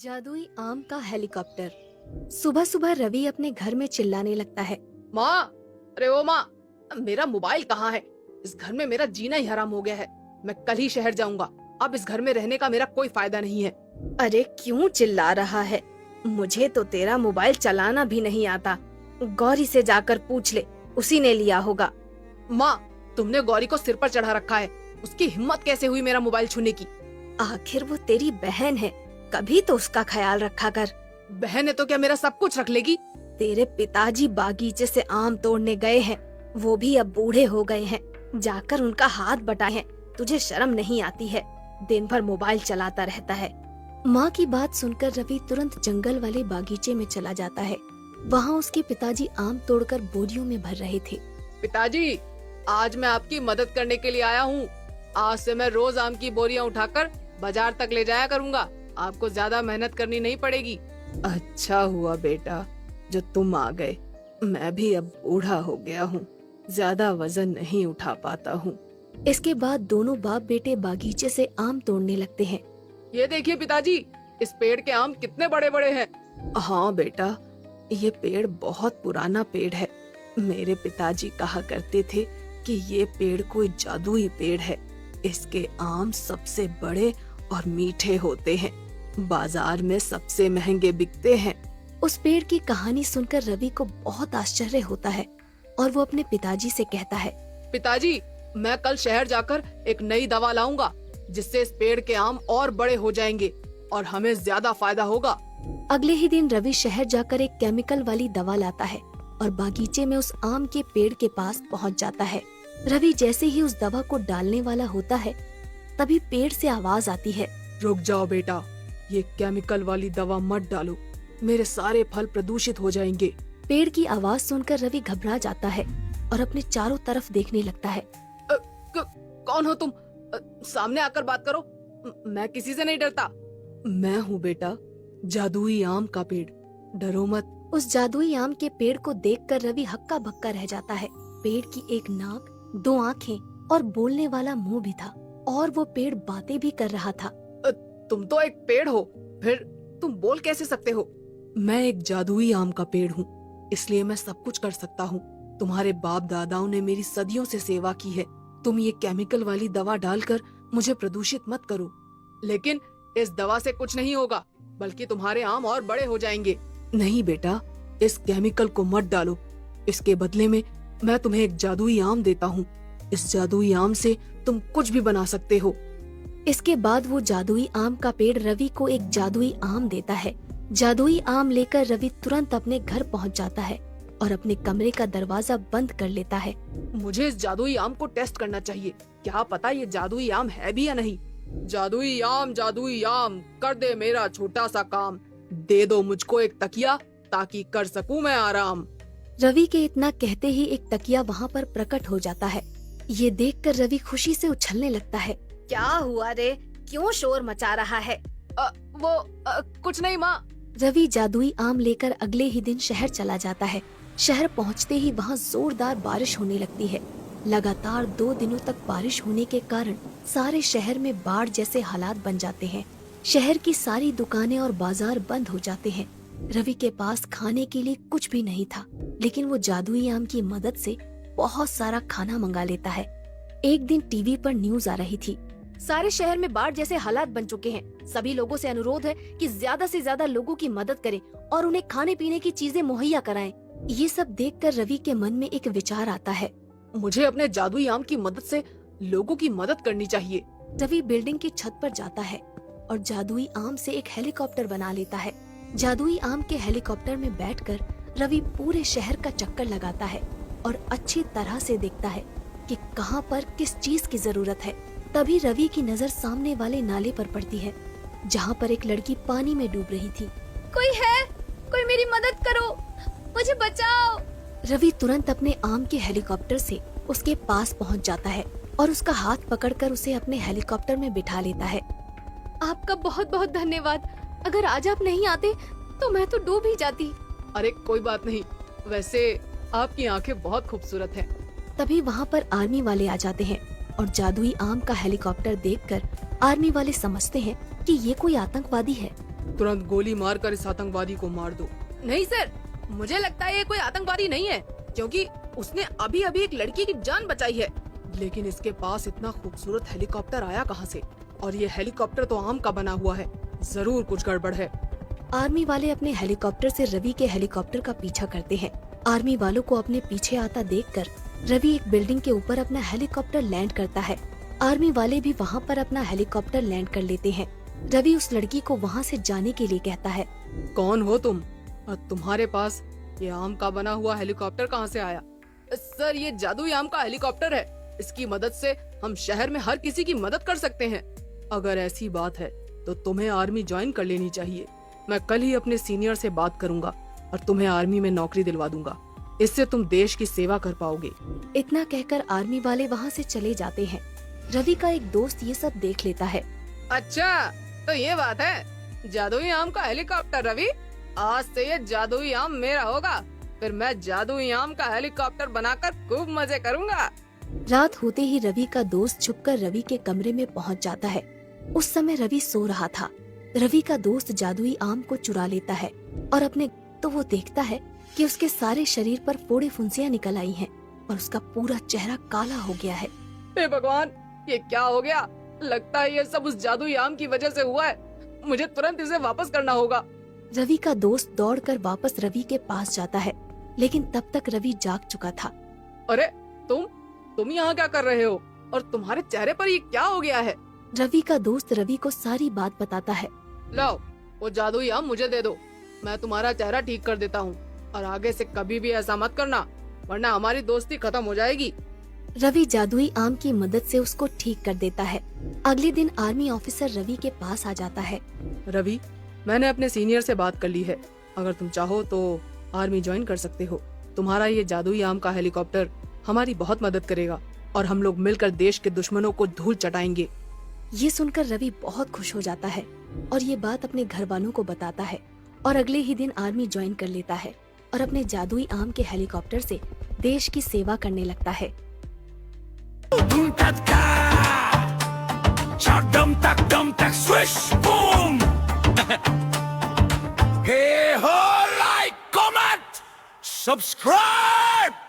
जादुई आम का हेलीकॉप्टर। सुबह सुबह रवि अपने घर में चिल्लाने लगता है। माँ, अरे ओ माँ, मेरा मोबाइल कहाँ है? इस घर में मेरा जीना ही हराम हो गया है। मैं कल ही शहर जाऊंगा। अब इस घर में रहने का मेरा कोई फायदा नहीं है। अरे क्यों चिल्ला रहा है? मुझे तो तेरा मोबाइल चलाना भी नहीं आता। गौरी से जाकर पूछ ले, उसी ने लिया होगा। माँ, तुमने गौरी को सिर पर चढ़ा रखा है। उसकी हिम्मत कैसे हुई मेरा मोबाइल छूने की? आखिर वो तेरी बहन है, कभी तो उसका ख्याल रखा कर। बहन है तो क्या मेरा सब कुछ रख लेगी? तेरे पिताजी बागीचे से आम तोड़ने गए हैं, वो भी अब बूढ़े हो गए हैं। जाकर उनका हाथ बटाए हैं। तुझे शर्म नहीं आती है? दिन भर मोबाइल चलाता रहता है। माँ की बात सुनकर रवि तुरंत जंगल वाले बागीचे में चला जाता है। वहाँ उसके पिताजी आम तोड़कर बोरियों में भर रहे थे। पिताजी, आज मैं आपकी मदद करने के लिए आया हूँ। आज से मैं रोज आम की बोरियां उठाकर बाजार तक ले जाया करूँगा। आपको ज्यादा मेहनत करनी नहीं पड़ेगी। अच्छा हुआ बेटा जो तुम आ गए। मैं भी अब बूढ़ा हो गया हूँ, ज्यादा वजन नहीं उठा पाता हूँ। इसके बाद दोनों बाप बेटे बागीचे से आम तोड़ने लगते हैं। ये देखिए पिताजी, इस पेड़ के आम कितने बड़े बड़े हैं। हाँ बेटा, ये पेड़ बहुत पुराना पेड़ है। मेरे पिताजी कहा करते थे कि ये पेड़ कोई जादुई पेड़ है। इसके आम सबसे बड़े और मीठे होते हैं, बाजार में सबसे महंगे बिकते हैं। उस पेड़ की कहानी सुनकर रवि को बहुत आश्चर्य होता है और वो अपने पिताजी से कहता है, पिताजी, मैं कल शहर जाकर एक नई दवा लाऊंगा जिससे इस पेड़ के आम और बड़े हो जाएंगे और हमें ज्यादा फायदा होगा। अगले ही दिन रवि शहर जाकर एक केमिकल वाली दवा लाता है और बागीचे में उस आम के पेड़ के पास पहुंच जाता है। रवि जैसे ही उस दवा को डालने वाला होता है, तभी पेड़ से आवाज आती है, रुक जाओ बेटा, ये केमिकल वाली दवा मत डालो, मेरे सारे फल प्रदूषित हो जाएंगे। पेड़ की आवाज सुनकर रवि घबरा जाता है और अपने चारों तरफ देखने लगता है। कौन हो तुम? सामने आकर बात करो। मैं किसी से नहीं डरता। मैं हूँ बेटा, जादुई आम का पेड़, डरो मत। उस जादुई आम के पेड़ को देखकर रवि हक्का बक्का रह जाता है। पेड़ की एक नाक, दो आँखें और बोलने वाला मुंह भी था और वो पेड़ बातें भी कर रहा था। तुम तो एक पेड़ हो, फिर तुम बोल कैसे सकते हो? मैं एक जादुई आम का पेड़ हूँ, इसलिए मैं सब कुछ कर सकता हूँ। तुम्हारे बाप दादाओं ने मेरी सदियों से सेवा की है। तुम ये केमिकल वाली दवा डालकर मुझे प्रदूषित मत करो। लेकिन इस दवा से कुछ नहीं होगा, बल्कि तुम्हारे आम और बड़े हो जाएंगे। नहीं बेटा, इस केमिकल को मत डालो। इसके बदले में मैं तुम्हें एक जादुई आम देता हूँ। इस जादुई आम से तुम कुछ भी बना सकते हो। इसके बाद वो जादुई आम का पेड़ रवि को एक जादुई आम देता है। जादुई आम लेकर रवि तुरंत अपने घर पहुंच जाता है और अपने कमरे का दरवाजा बंद कर लेता है। मुझे इस जादुई आम को टेस्ट करना चाहिए, क्या पता ये जादुई आम है भी या नहीं। जादुई आम कर दे मेरा छोटा सा काम। दे दो मुझको एक तकिया ताकि कर सकूं मैं आराम। रवि के इतना कहते ही एक तकिया वहाँ पर प्रकट हो जाता है। ये देखकर रवि खुशी से उछलने लगता है। क्या हुआ रे, क्यों शोर मचा रहा है? कुछ नहीं माँ। रवि जादुई आम लेकर अगले ही दिन शहर चला जाता है। शहर पहुँचते ही वहाँ जोरदार बारिश होने लगती है। लगातार 2 दिनों तक बारिश होने के कारण सारे शहर में बाढ़ जैसे हालात बन जाते हैं। शहर की सारी दुकानें और बाजार बंद हो जाते हैं। रवि के पास खाने के लिए कुछ भी नहीं था, लेकिन वो जादुई आम की मदद से बहुत सारा खाना मंगा लेता है। एक दिन टीवी पर न्यूज आ रही थी, सारे शहर में बाढ़ जैसे हालात बन चुके हैं। सभी लोगों से अनुरोध है कि ज्यादा से ज्यादा लोगों की मदद करें और उन्हें खाने पीने की चीजें मुहैया कराएं। ये सब देखकर रवि के मन में एक विचार आता है, मुझे अपने जादुई आम की मदद से लोगों की मदद करनी चाहिए। रवि बिल्डिंग की छत पर जाता है और जादुई आम से एक हेलीकॉप्टर बना लेता है। जादुई आम के हेलीकॉप्टर में बैठकर रवि पूरे शहर का चक्कर लगाता है और अच्छी तरह से देखता है कि कहां पर किस चीज की जरूरत है। तभी रवि की नजर सामने वाले नाले पर पड़ती है, जहां पर एक लड़की पानी में डूब रही थी। कोई है? कोई मेरी मदद करो, मुझे बचाओ। रवि तुरंत अपने आम के हेलीकॉप्टर से उसके पास पहुंच जाता है और उसका हाथ पकड़कर उसे अपने हेलीकॉप्टर में बिठा लेता है। आपका बहुत बहुत धन्यवाद। अगर आज आप नहीं आते तो मैं तो डूब ही जाती। अरे कोई बात नहीं, वैसे आपकी आंखें बहुत खूबसूरत हैं। तभी वहाँ पर आर्मी वाले आ जाते हैं और जादुई आम का हेलीकॉप्टर देखकर आर्मी वाले समझते हैं कि ये कोई आतंकवादी है। तुरंत गोली मारकर इस आतंकवादी को मार दो। नहीं सर, मुझे लगता है ये कोई आतंकवादी नहीं है, क्योंकि उसने अभी अभी एक लड़की की जान बचाई है। लेकिन इसके पास इतना खूबसूरत हेलीकॉप्टर आया कहाँ से? और ये हेलीकॉप्टर तो आम का बना हुआ है, जरूर कुछ गड़बड़ है। आर्मी वाले अपने हेलीकॉप्टर से रवि के हेलीकॉप्टर का पीछा करते हैं। आर्मी वालों को अपने पीछे आता देखकर रवि एक बिल्डिंग के ऊपर अपना हेलीकॉप्टर लैंड करता है। आर्मी वाले भी वहाँ पर अपना हेलीकॉप्टर लैंड कर लेते हैं। रवि उस लड़की को वहाँ से जाने के लिए कहता है। कौन हो तुम और तुम्हारे पास ये आम का बना हुआ हेलीकॉप्टर कहाँ से आया? सर, ये जादुई आम का हेलीकॉप्टर है। इसकी मदद से हम शहर में हर किसी की मदद कर सकते हैं। अगर ऐसी बात है तो तुम्हें आर्मी ज्वाइन कर लेनी चाहिए। मैं कल ही अपने सीनियर से बात करूंगा और तुम्हें आर्मी में नौकरी दिलवा दूंगा। इससे तुम देश की सेवा कर पाओगे। इतना कहकर आर्मी वाले वहाँ से चले जाते हैं। रवि का एक दोस्त ये सब देख लेता है। अच्छा, तो ये बात है, जादुई आम का हेलीकॉप्टर। रवि, आज से ये जादुई आम मेरा होगा। फिर मैं जादुई आम का हेलीकॉप्टर बनाकर खूब मजे करूंगा। रात होते ही रवि का दोस्त छुपकर रवि के कमरे में पहुंच जाता है। उस समय रवि सो रहा था। रवि का दोस्त जादुई आम को चुरा लेता है और अपने तो वो देखता है कि उसके सारे शरीर पर फोड़े फुंसियां निकल आई हैं और उसका पूरा चेहरा काला हो गया है। हे भगवान, ये क्या हो गया? लगता है ये सब उस जादुई आम की वजह से हुआ है। मुझे तुरंत इसे वापस करना होगा। रवि का दोस्त दौड़कर वापस रवि के पास जाता है, लेकिन तब तक रवि जाग चुका था। अरे तुम यहाँ क्या कर रहे हो? और तुम्हारे चेहरे पर ये क्या हो गया है? रवि का दोस्त रवि को सारी बात बताता है। लाओ, वो जादुई आम मुझे दे दो। मैं तुम्हारा चेहरा ठीक कर देता हूँ। और आगे से कभी भी ऐसा मत करना, वरना हमारी दोस्ती खत्म हो जाएगी। रवि जादुई आम की मदद से उसको ठीक कर देता है। अगले दिन आर्मी ऑफिसर रवि के पास आ जाता है। रवि, मैंने अपने सीनियर से बात कर ली है। अगर तुम चाहो तो आर्मी ज्वाइन कर सकते हो। तुम्हारा ये जादुई आम का हेलीकॉप्टर हमारी बहुत मदद करेगा और हम लोग मिलकर देश के दुश्मनों को धूल चटाएंगे। ये सुनकर रवि बहुत खुश हो जाता है और ये बात अपने घर वालों को बताता है और अगले ही दिन आर्मी ज्वाइन कर लेता है और अपने जादुई आम के हेलीकॉप्टर से देश की सेवा करने लगता है। Hey ho, like, comment, subscribe.